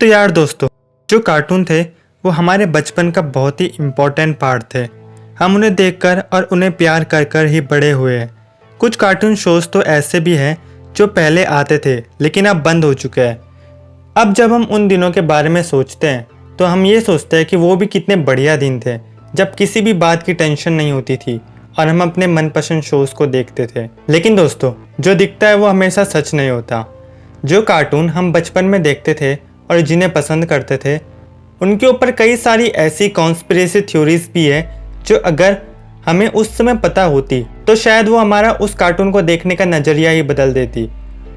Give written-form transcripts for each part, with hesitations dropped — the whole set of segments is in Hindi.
तो यार दोस्तों, जो कार्टून थे वो हमारे बचपन का बहुत ही इम्पोर्टेंट पार्ट थे। हम उन्हें देखकर और उन्हें प्यार कर कर ही बड़े हुए हैं। कुछ कार्टून शोज़ तो ऐसे भी हैं जो पहले आते थे लेकिन अब बंद हो चुके हैं। अब जब हम उन दिनों के बारे में सोचते हैं तो हम ये सोचते हैं कि वो भी कितने बढ़िया दिन थे जब किसी भी बात की टेंशन नहीं होती थी और हम अपने मनपसंद शोज़ को देखते थे। लेकिन दोस्तों, जो दिखता है वो हमेशा सच नहीं होता। जो कार्टून हम बचपन में देखते थे और जिन्हें पसंद करते थे, उनके ऊपर कई सारी ऐसी कॉन्स्पिरेसी थ्योरीज भी है जो अगर हमें उस समय पता होती तो शायद वो हमारा उस कार्टून को देखने का नज़रिया ही बदल देती।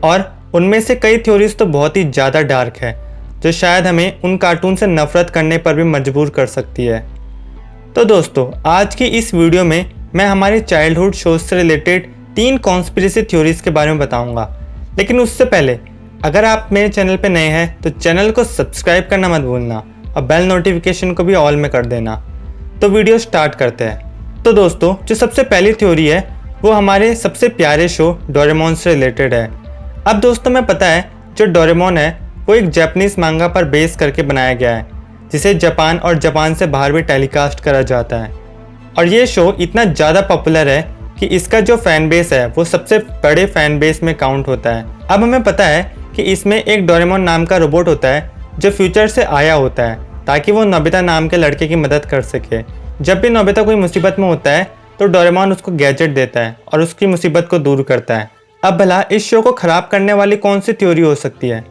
और उनमें से कई थ्योरीज तो बहुत ही ज़्यादा डार्क है जो शायद हमें उन कार्टून से नफरत करने पर भी मजबूर कर सकती है। तो दोस्तों, आज की इस वीडियो में मैं हमारे चाइल्डहुड शोज से रिलेटेड 3 कॉन्स्पिरेसी थ्योरीज के बारे में बताऊंगा। लेकिन उससे पहले अगर आप मेरे चैनल पे नए हैं तो चैनल को सब्सक्राइब करना मत भूलना और बेल नोटिफिकेशन को भी ऑल में कर देना। तो वीडियो स्टार्ट करते हैं। तो दोस्तों, जो सबसे पहली थ्योरी है वो हमारे सबसे प्यारे शो डोरेमोन से रिलेटेड है। अब दोस्तों, मैं पता है जो डोरेमोन है वो एक जापानीज मांगा पर बेस करके बनाया गया है जिसे जापान और जापान से बाहर भी टेलीकास्ट करा जाता है। और ये शो इतना ज़्यादा पॉपुलर है कि इसका जो फैन बेस है वो सबसे बड़े फैन बेस में काउंट होता है। अब हमें पता है कि इसमें एक डोरेमोन नाम का रोबोट होता है जो फ्यूचर से आया होता है ताकि वो नोबिता नाम के लड़के की मदद कर सके। जब भी नोबिता कोई मुसीबत में होता है तो डोरेमोन उसको गैजेट देता है और उसकी मुसीबत को दूर करता है। अब भला इस शो को ख़राब करने वाली कौन सी थ्योरी हो सकती है?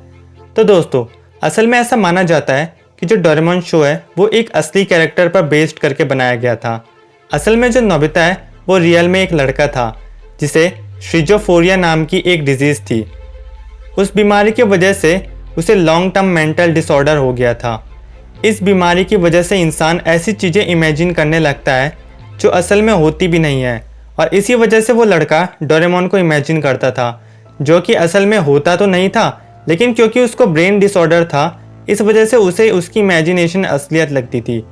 तो दोस्तों, असल में ऐसा माना जाता है कि जो डोरेमोन शो है वो एक असली कैरेक्टर पर बेस्ड करके बनाया गया था। असल में जो नोबिता है वो रियल में एक लड़का था जिसे शिज़ोफ्रेनिया नाम की एक डिजीज़ थी। उस बीमारी की वजह से उसे लॉन्ग टर्म मेंटल डिसऑर्डर हो गया था। इस बीमारी की वजह से इंसान ऐसी चीज़ें इमेजिन करने लगता है जो असल में होती भी नहीं है, और इसी वजह से वो लड़का डोरेमोन को इमेजिन करता था जो कि असल में होता तो नहीं था, लेकिन क्योंकि उसको ब्रेन डिसऑर्डर था इस वजह से उसे उसकी इमेजिनेशन असलियत लगती थी।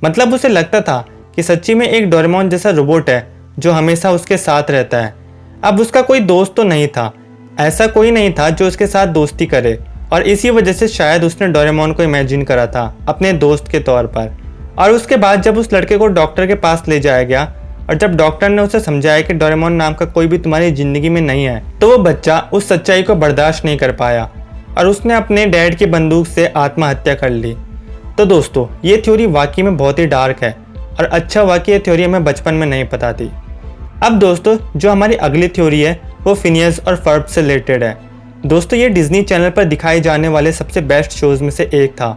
मतलब उसे लगता था कि सच्ची में एक डोरेमोन जैसा रोबोट है जो हमेशा उसके साथ रहता है। अब उसका कोई दोस्त तो नहीं था, ऐसा कोई नहीं था जो उसके साथ दोस्ती करे, और इसी वजह से शायद उसने डोरेमोन को इमेजिन करा था अपने दोस्त के तौर पर। और उसके बाद जब उस लड़के को डॉक्टर के पास ले जाया गया और जब डॉक्टर ने उसे समझाया कि डोरेमोन नाम का कोई भी तुम्हारी ज़िंदगी में नहीं है, तो वो बच्चा उस सच्चाई को बर्दाश्त नहीं कर पाया और उसने अपने डैड की बंदूक से आत्महत्या कर ली। तो दोस्तों, ये थ्योरी वाकई में बहुत ही डार्क है और अच्छा हुआ कि ये थ्योरी हमें बचपन में नहीं पता थी। अब दोस्तों, जो हमारी अगली थ्योरी है वो फिनियस और फर्ब से रिलेटेड है। दोस्तों, ये डिज्नी चैनल पर दिखाए जाने वाले सबसे बेस्ट शोज़ में से एक था।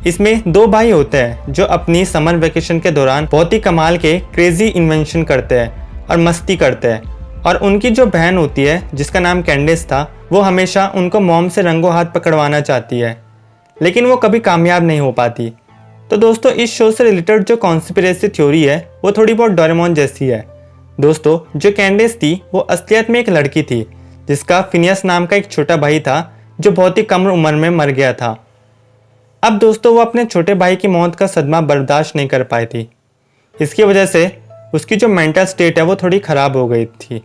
इसमें 2 भाई होते हैं जो अपनी समर वेकेशन के दौरान बहुत ही कमाल के क्रेजी इन्वेंशन करते हैं और मस्ती करते हैं, और उनकी जो बहन होती है जिसका नाम कैंडिस था वो हमेशा उनको मॉम से रंगों हाथ पकड़वाना चाहती है, लेकिन वो कभी कामयाब नहीं हो पाती। तो दोस्तों, इस शो से रिलेटेड जो कॉन्स्पिरेसी थ्योरी है वो थोड़ी बहुत डोरेमोन जैसी है। दोस्तों, जो कैंडिस थी वो असलियत में एक लड़की थी जिसका फिनियस नाम का एक छोटा भाई था जो बहुत ही कम उम्र में मर गया था। अब दोस्तों, वो अपने छोटे भाई की मौत का सदमा बर्दाश्त नहीं कर पाई थी। इसकी वजह से उसकी जो मेंटल स्टेट है वो थोड़ी ख़राब हो गई थी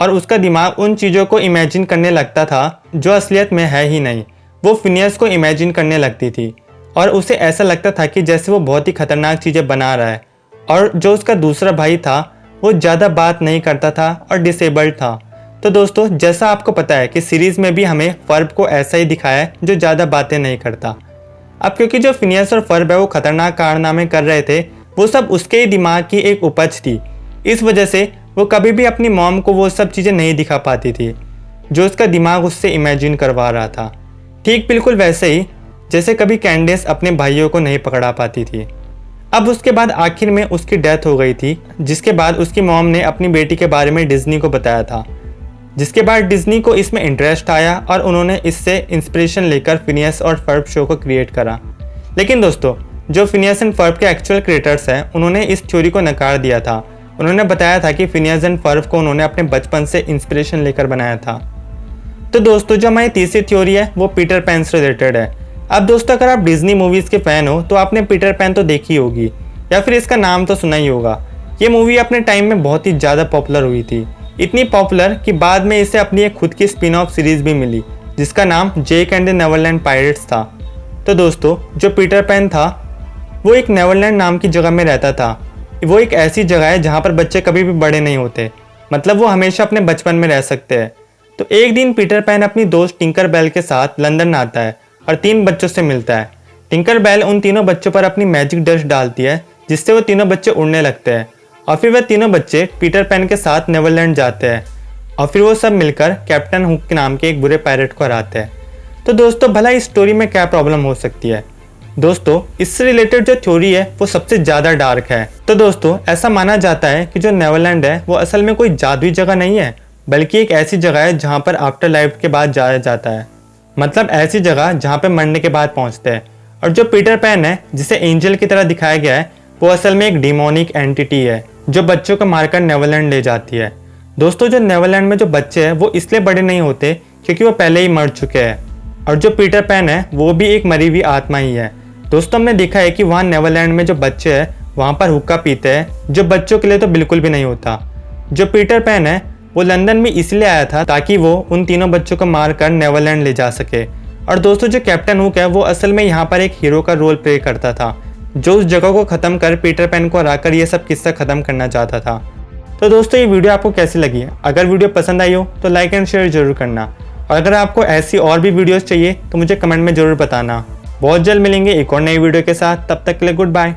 और उसका दिमाग उन चीज़ों को इमेजिन करने लगता था जो असलियत में है ही नहीं। वो फिनियस को इमेजिन करने लगती थी और उसे ऐसा लगता था कि जैसे वो बहुत ही खतरनाक चीज़ें बना रहा है। और जो उसका दूसरा भाई था वो ज़्यादा बात नहीं करता था और डिसेबल्ड था। तो दोस्तों, जैसा आपको पता है कि सीरीज़ में भी हमें फर्ब को ऐसा ही दिखाया है जो ज़्यादा बातें नहीं करता। अब क्योंकि जो फिनियस और फर्ब है वो खतरनाक कारनामे कर रहे थे, वो सब उसके ही दिमाग की एक उपज थी। इस वजह से वो कभी भी अपनी मॉम को वो सब चीज़ें नहीं दिखा पाती थी जो उसका दिमाग उससे इमेजिन करवा रहा था। ठीक बिल्कुल वैसे ही जैसे कभी कैंडिस अपने भाइयों को नहीं पकड़ा पाती थी। अब उसके बाद आखिर में उसकी डेथ हो गई थी, जिसके बाद उसकी मॉम ने अपनी बेटी के बारे में डिज्नी को बताया था, जिसके बाद डिज्नी को इसमें इंटरेस्ट आया और उन्होंने इससे इंस्पिरेशन लेकर फिनियस और फर्ब शो को क्रिएट करा। लेकिन दोस्तों, जो फिनियस एंड फर्ब के एक्चुअल क्रिएटर्स हैं उन्होंने इस थ्योरी को नकार दिया था। उन्होंने बताया था कि फिनियस एंड फर्ब को उन्होंने अपने बचपन से इंस्पिरेशन लेकर बनाया था। तो दोस्तों, जो हमारी तीसरी थ्योरी है वो पीटर पैन से रिलेटेड है। अब दोस्तों, अगर आप डिज्नी मूवीज़ के फ़ैन हो तो आपने पीटर पैन तो देखी होगी या फिर इसका नाम तो सुना ही होगा। ये मूवी अपने टाइम में बहुत ही ज़्यादा पॉपुलर हुई थी, इतनी पॉपुलर कि बाद में इसे अपनी एक खुद की स्पिन ऑफ सीरीज़ भी मिली जिसका नाम जेक एंड द नेवरलैंड पायरेट्स था। तो दोस्तों जो पीटर पैन था वो एक नेवरलैंड नाम की जगह में रहता था। वो एक ऐसी जगह है जहाँ पर बच्चे कभी भी बड़े नहीं होते, मतलब वो हमेशा अपने बचपन में रह सकते हैं। तो एक दिन पीटर पैन अपनी दोस्त टिंकर बेल के साथ लंदन आता है और 3 बच्चों से मिलता है। टिंकर बेल उन तीनों बच्चों पर अपनी मैजिक डस्ट डालती है जिससे वो तीनों बच्चे उड़ने लगते हैं और फिर वह तीनों बच्चे पीटर पैन के साथ नेवरलैंड जाते हैं और फिर वो सब मिलकर कैप्टन हुक के नाम के एक बुरे पायरेट को हराते हैं। तो दोस्तों भला इस स्टोरी में क्या प्रॉब्लम हो सकती है? दोस्तों इससे रिलेटेड जो थ्योरी है वो सबसे ज़्यादा डार्क है। तो दोस्तों ऐसा माना जाता है कि जो नेवरलैंड है वो असल में कोई जादुई जगह नहीं है, बल्कि एक ऐसी जगह है जहाँ पर आफ्टर लाइफ के बाद जाया जाता है, मतलब ऐसी जगह जहाँ पे मरने के बाद पहुँचते हैं। और जो पीटर पैन है जिसे एंजल की तरह दिखाया गया है वो असल में एक डिमोनिक एंटिटी है जो बच्चों को मारकर नेवरलैंड ले जाती है। दोस्तों जो नेवरलैंड में जो बच्चे हैं वो इसलिए बड़े नहीं होते क्योंकि वो पहले ही मर चुके हैं और जो पीटर पैन है वो भी एक मरी हुई आत्मा ही है। दोस्तों हमने देखा है कि वहाँ नेवरलैंड में जो बच्चे हैं वहाँ पर हुक्का पीते हैं जो बच्चों के लिए तो बिल्कुल भी नहीं होता। जो पीटर पैन है वो लंदन में इसलिए आया था ताकि वो उन तीनों बच्चों को मार कर नेवरलैंड ले जा सके। और दोस्तों जो कैप्टन हुक है वो असल में यहाँ पर एक हीरो का रोल प्ले करता था जो उस जगह को ख़त्म कर पीटर पैन को हराकर ये सब किस्सा ख़त्म करना चाहता था। तो दोस्तों ये वीडियो आपको कैसी लगी? अगर वीडियो पसंद आई हो तो लाइक एंड शेयर जरूर करना और अगर आपको ऐसी और भी वीडियोस चाहिए तो मुझे कमेंट में ज़रूर बताना। बहुत जल्द मिलेंगे एक और नई वीडियो के साथ, तब तक के लिए गुड बाय।